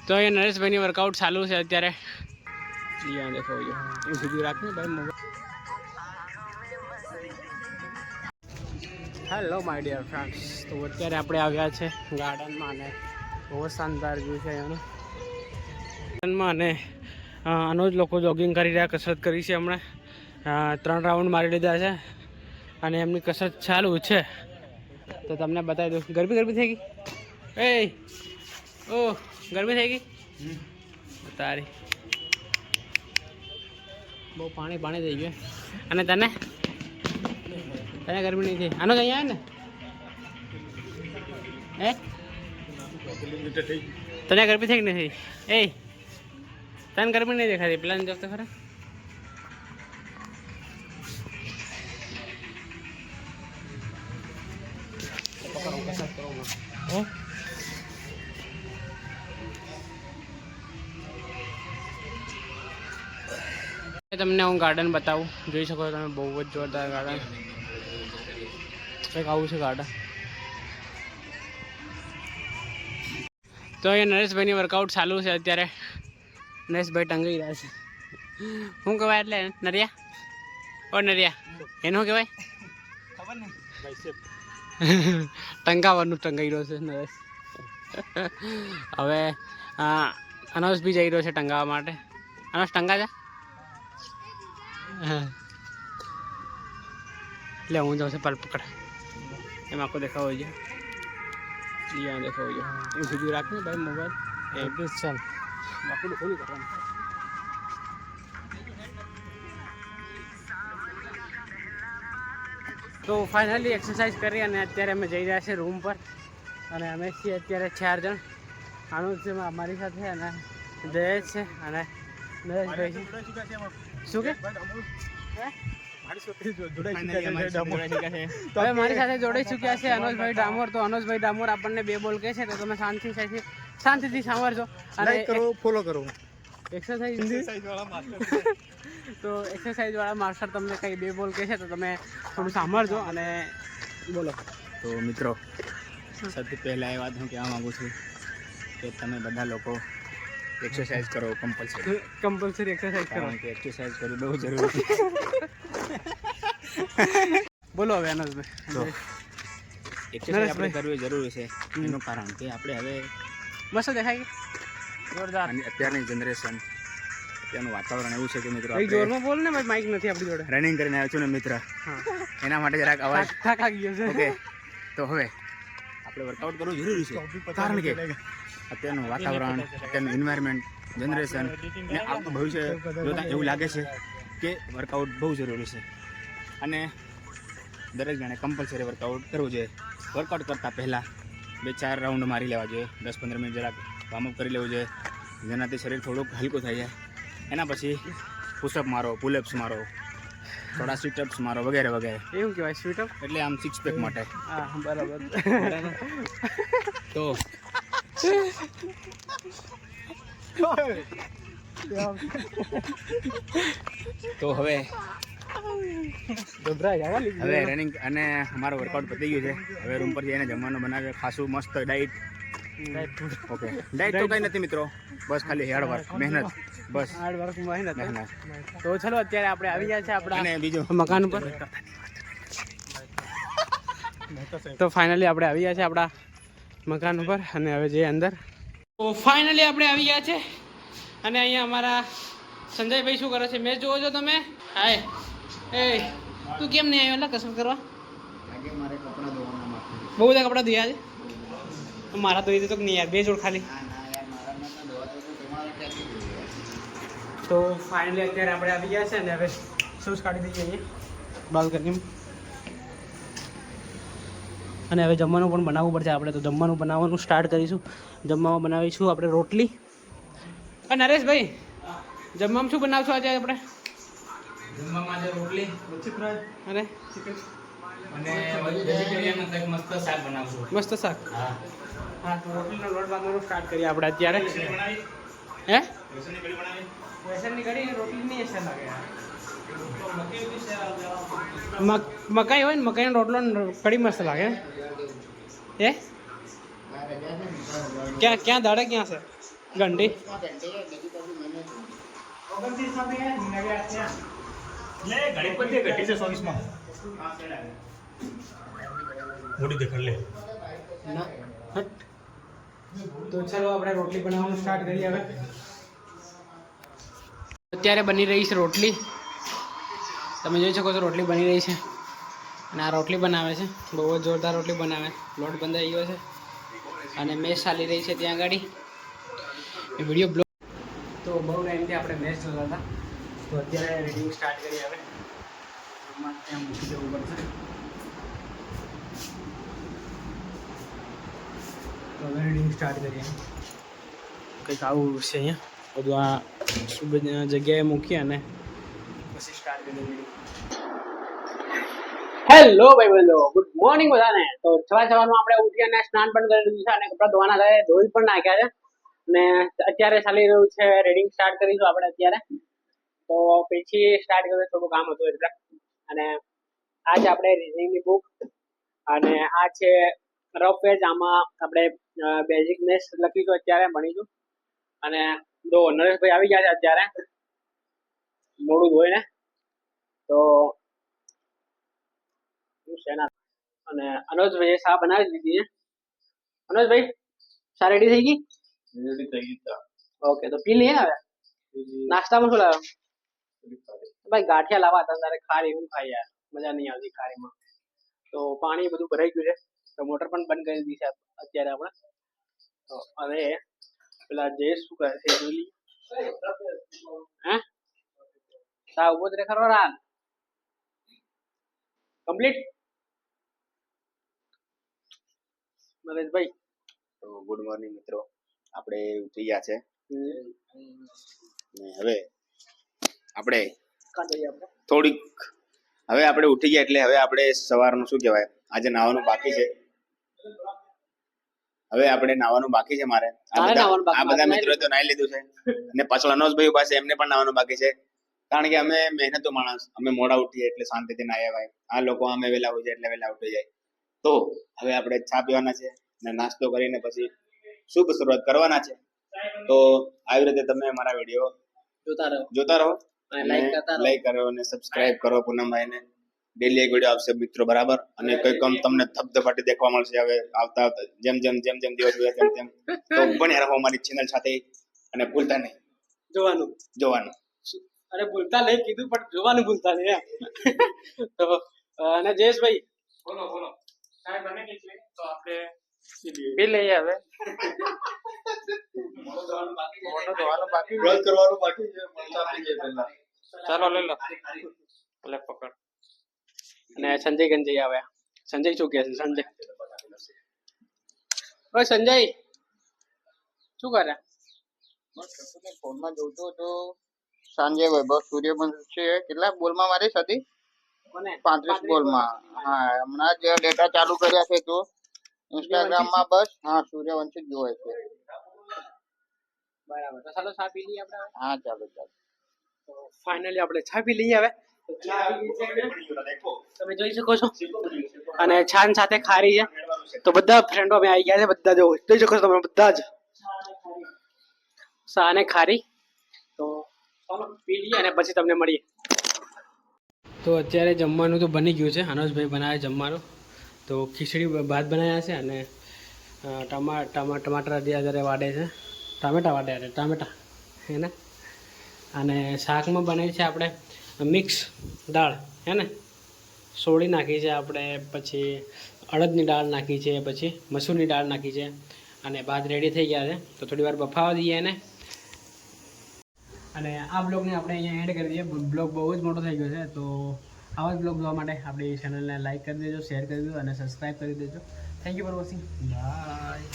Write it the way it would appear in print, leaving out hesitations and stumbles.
તો એ નરેશભાઈની વર્કઆઉટ ચાલુ છે અત્યારે. યા દેખો યો એ સીધું રાખને ભાઈ mobile. Hello my dear friends, તો અત્યારે આપણે આવ્યા છે ગાર્ડનમાં અને બહુ શાનદાર વ્યૂ છે અહીંયાનો ગાર્ડનમાં. અને આનો જ લોકો જોગિંગ કરી રહ્યા, કસરત કરી છે હમણાં. 3 રાઉન્ડ મારી લીધા છે અને એમની કસરત ચાલુ છે. તો તમને બતાવી દઉં. ગરમી થઈ ગઈ એ ઓ ગરમી થઈ ગઈ તારી. બહુ પાણી થઈ ગયું. અને તને ગરમી નહીં થઈ? આનો જ અહીંયા ને તને ગરમી થઈ કે નહીં થઈ? એ તને ગરમી નહીં દેખાતી? પેલા ને જોતો ખરા. તમને હું ગાર્ડન બતાવું, જોઈ શકો તમે. બહુ જ જોરદાર ગાર્ડન. કંઈક આવું છે ગાર્ડન. તો એ નરેશભાઈની વર્કઆઉટ ચાલુ છે અત્યારે. નરેશભાઈ ટંગાઈ રહ્યા છે. શું કહેવાય એટલે નરિયા? ઓ નરિયા એનું શું કહેવાય? ખબર ને ટંગાવાનું ટંગાઈ રહ્યો છે નરેશ. હવે અનોસ બી જઈ રહ્યો છે ટંગાવવા માટે. અનોસ ટંગા જા. લે હું જાઉં છું. પલ પકડ. એમ આખો દેખાવો જોઈએ. યા દેખાવો જોઈએ. એ સીધું રાખને ભાઈ મોબાઈલ. એ બસ ચાલ. બાકી ખોલી કરવાનું. તો ફાઇનલી એક્સરસાઇઝ કરી અને અત્યારે અમે જઈ રહ્યા છીએ રૂમ પર. અને અમે છીએ અત્યારે 4 જણ. આનું છે અમારી સાથે અને જયેશ છે અને નરેશભાઈ છે. શું કે હવે મારી સાથે જોડાઈ ચૂક્યા છે અનોજભાઈ ડામોર. તો અનોજભાઈ ડામોર આપણને 2 બોલ કહે છે તો તમે શાંતિથી સાંભળજો અને ફોલો કરો. તો એક્સરસાઇઝ વાળા માસ્ટર તમને કંઈ 2 બોલ કહે છે તો તમે થોડું સાંભળજો અને બોલો. તો મિત્રો, સૌથી પહેલાં એ વાત હું કહેવા માગું છું કે તમે બધા લોકો એક્સરસાઇઝ કરો. કમ્પલસરી એક્સરસાઇઝ કરો. કે એક્સરસાઇઝ કરવી બહુ જરૂરી છે. બોલો હવે અનોજભાઈ. તો એક્સરસાઇઝ આપણે કરવી જરૂરી છે એનું કારણ કે આપણે હવે મસ્ત દેખાય કે જોરદાર. અને અત્યારની જનરેશન, અત્યારનું વાતાવરણ એવું છે કે મિત્રો જોરમાં બોલ ને ભાઈ, માઇક નથી આપણી જોડે. રનિંગ કરીને આવ્યો છું ને મિત્ર, એના માટે જરાક અવાજ થાકી ગયો છે. ઓકે, તો હવે આપણે વર્કઆઉટ કરવું જરૂરી છે કારણ કે અત્યારનું વાતાવરણ, અત્યારનું એન્વાયરમેન્ટ, જનરેશન ને આગળ ભવિષ્ય જોતાં એવું લાગે છે કે વર્કઆઉટ બહુ જરૂરી છે. અને દરેક જણે કમ્પલસરી વર્કઆઉટ કરવું જોઈએ. વર્કઆઉટ કરતાં પહેલાં 2-4 રાઉન્ડ મારી લેવા જોઈએ. 10-15 મિનિટ જરાક વાર્મઅપ કરી લેવું જોઈએ, જેનાથી શરીર થોડુંક હલકું થઈ જાય. એના પછી પુશઅપ મારો, પુલઅપ્સ મારો, થોડા સિટઅપ્સ મારો વગેરે વગેરે. એવું કહેવાય સ્વીટઅપ એટલે આમ 6 પેક માટે. હા બરાબર. તો હવે રનિંગ અને અમારો વર્કઆઉટ પતી ગયું છે. હવે રૂમ પર જઈને જમવાનું બનાવે, ખાસું મસ્ત ડાઈટ. ઓકે, ડાઈટ તો કંઈ નથી મિત્રો, બસ ખાલી હાર્ડવર્ક, મહેનત. બસ હાર્ડવર્ક, મહેનત. તો ચલો અત્યારે આપણે આવી ગયા છે આપણા અને બીજું મકાન ઉપર. તો ફાઇનલી આપણે આવી ગયા છે આપણા મકાન ઉપર અને હવે જઈએ અંદર. તો ફાઇનલી આપણે આવી ગયા છે અને અહીંયા અમારા સંજયભાઈ શું કરે છે મેચ જોવો છો તમે? હાય એ તું કેમ નહીં આવ્યો એટલે કસરત કરવા? બહુ બધા કપડાં ધોયા છે. મારા ધોઈ દીધો કે નહીં યાર? 2 જોડ ખાલી. તો ફાઇનલી અત્યારે આપણે આવી ગયા છે અને હવે શૂઝ કાઢી દઈએ અહીંયા બાલ્કનીમાં. અને હવે જમવાનું પણ બનાવવું પડશે આપણે. તો જમવાનું બનાવવાનું સ્ટાર્ટ કરીશું. જમવામાં બનાવીશું આપણે રોટલી. નરેશભાઈ, જમવામાં શું બનાવશું આજે આપણે? જમવામાં આજે રોટલી, અને મસ્ત શાક બનાવશું. મસ્ત શાક. હા, તો રોટલીનો લોટ બાંધવાનું સ્ટાર્ટ કરીએ આપણે અત્યારે. હે બેસનની કઢી રોટલી નહીં અસર લાગે. મકાઈ હોય ને, મકાઈનો રોટલો કઢી મસ્ત લાગે. હે ક્યાં દાડે ક્યાં છે? ઘંટી મોટી દેખાડ લે ના હટ. તો ચાલો આપણે રોટલી બનાવવાનું સ્ટાર્ટ કરીએ હવે. અત્યારે બની રહી છે રોટલી. તમે જોઈ શકો છો રોટલી બની રહી છે અને આ રોટલી બનાવે છે. બહુ જ જોરદાર રોટલી બનાવે. લોટ બંધાઈ ગયો છે અને મેચ ચાલી રહી છે ત્યાં આગળ. એ વિડીયો બ્લોગ તો બહુ ટાઈમથી આપણે મેચ જોતા હતા. તો અત્યારે રીડિંગ સ્ટાર્ટ કરી હવે. ત્યાં મૂકી દેવું પડશે. તો હવે રીડિંગ સ્ટાર્ટ કરીએ. કંઈક આવું છે અહીંયા બધું. આ જગ્યાએ મૂકી અને પછી સ્ટાર્ટ કરી રીડિંગ. હેલો ભાઈ બંધો, ગુડ મોર્નિંગ બધાને. તો સવારમાં આપણે ઉઠી અને સ્નાન પણ કરી દીધું છે અને કપડાં ધોવાના થાય ધોઈ પણ નાખ્યા છે અને અત્યારે ચાલી રહ્યું છે રીડિંગ સ્ટાર્ટ કરીશું આપણે અત્યારે. તો પછી સ્ટાર્ટ કર્યું થોડું કામ હતું એટલે. અને આ છે આપણે રીડિંગની બુક અને આ છે રફ પેજ. આમાં આપણે બેઝિક મેથ્સ લખીશું અત્યારે ભણીશું. અને જો નરેશભાઈ આવી ગયા છે અત્યારે મોડું ધોઈને. તો અને અનોજભાઈ શા બનાવી દીધી છે. અનોજભાઈ શા રેડી થઈ ગઈ? ઓકે, તો પી લઈએ હવે. નાસ્તામાં શું લાવ્યો? ભાઈ ગાંઠિયા લાવવા હતા તારે. ખારી હું ખાઈ યાર, મજા નહીં આવતી ખારીમાં. તો પાણી બધું ભરાઈ ગયું છે. તો મોટર પણ બંધ કરી દીધી છે અત્યારે આપણે. તો હવે પેલા જે શું કહે છે જોઈ લઈએ. હે સા ઉભો જ રે ખરો રાન કમ્પ્લીટ. નરેશભાઈ તો ગુડ મોર્નિંગ મિત્રો. આપણે ઉઠી ગયા છે ને હવે આપણે થોડીક હવે આપણે ઉઠી ગયા એટલે હવે આપણે સવારનું શું કહેવાય આજે નાવાનું બાકી છે. હવે આપણે નાવાનું બાકી છે મારે. આ બધા મિત્રોએ તો નાઈ લીધું છે અને પાછળ અનોજભાઈ પાસે એમને પણ નાવાનું બાકી છે. કારણ કે અમે મહેનતુ માણસ, અમે મોડા ઉઠીએ એટલે શાંતિથી નાહ્યા ભાઈ. આ લોકો અમે વહેલા ઉઠીએ એટલે વહેલા ઉઠી જાય. તો હવે આપણે ચા પીવાના છે અને નાસ્તો કરીને પછી શુભ શરૂઆત કરવાના છે. તો આવી રીતે તમે અમારા વિડીયો જોતા રહો અને લાઈક કરો અને સબસ્ક્રાઇબ કરો પૂનમભાઈને. ડેલી એક વિડીયો આવશે મિત્રો, બરાબર? અને કઈ કમ તમને ધબધબાટી દેખવા મળશે હવે આવતા જેમ જેમ દિવસ હોય તેમ તેમ. તો બન્યા રહો અમારી ચેનલ સાથે અને ભૂલતા નહીં જોવાનું. અરે ભૂલતા નહીં કીધું પણ જોવાનું ભૂલતા નહીં. તો અને જયેશભાઈ બોલો સાહેબ બને કે છે તો આપણે પી લઈએ હવે. ચાલો લઈ લો. લે પકડ. અને સંજય ગંજઈ આવે. સંજય શું કહે છે? સંજય, ઓય સંજય શું કરે? ફોનમાં જોતો તો સાંજે વૈભવ સૂર્યવંશી છે કેટલા બોલમાં મારી હતી? 35 બોલમાં. હા, હમણાં જ ડેટા ચાલુ કર્યા છે તો ઇન્સ્ટાગ્રામમાં બસ હા સૂર્યવંશી જ જોવાય છે. બરાબર. તો ચાલો ચા પી લઈએ આપણે. હા ચાલો. તો ફાઇનલી આપણે ચા પી લઈએ હવે. તમે જોઈ શકો છો અને છાન સાથે ખારી છે. તો બધા ફ્રેન્ડો અમે આવી ગયા છે. બધા જોઈ શકો છો તમે બધા જ ચા અને ખારી. તો ચાલો પી લઈએ અને પછી તમને મળીએ. તો અત્યારે જમવાનું તો બની ગયું છે. અનોજભાઈ બનાવે જમવાનું. તો ખીચડી ભાત બનાવ્યા છે અને ટમાટર અત્યારે વાડે છે. ટામેટા હે ને. અને શાકમાં બનાવી છે આપણે મિક્સ દાળ હે ને. સોળી નાખી છે આપણે, પછી અડદની દાળ નાખી છે, પછી મસૂરની દાળ નાખી છે અને ભાત રેડી થઈ ગયા છે. તો થોડી વાર બફાવા દઈએ એને. અને આ બ્લોગને આપણે અહીંયા એડ કરી દઈએ. બ્લોગ બહુ જ મોટો થઈ ગયો છે. તો આવા જ બ્લોગ જોવા માટે આપણી ચેનલને લાઈક કરી દેજો, શેર કરી દેજો અને સબસ્ક્રાઈબ કરી દેજો. Thank you for watching. By.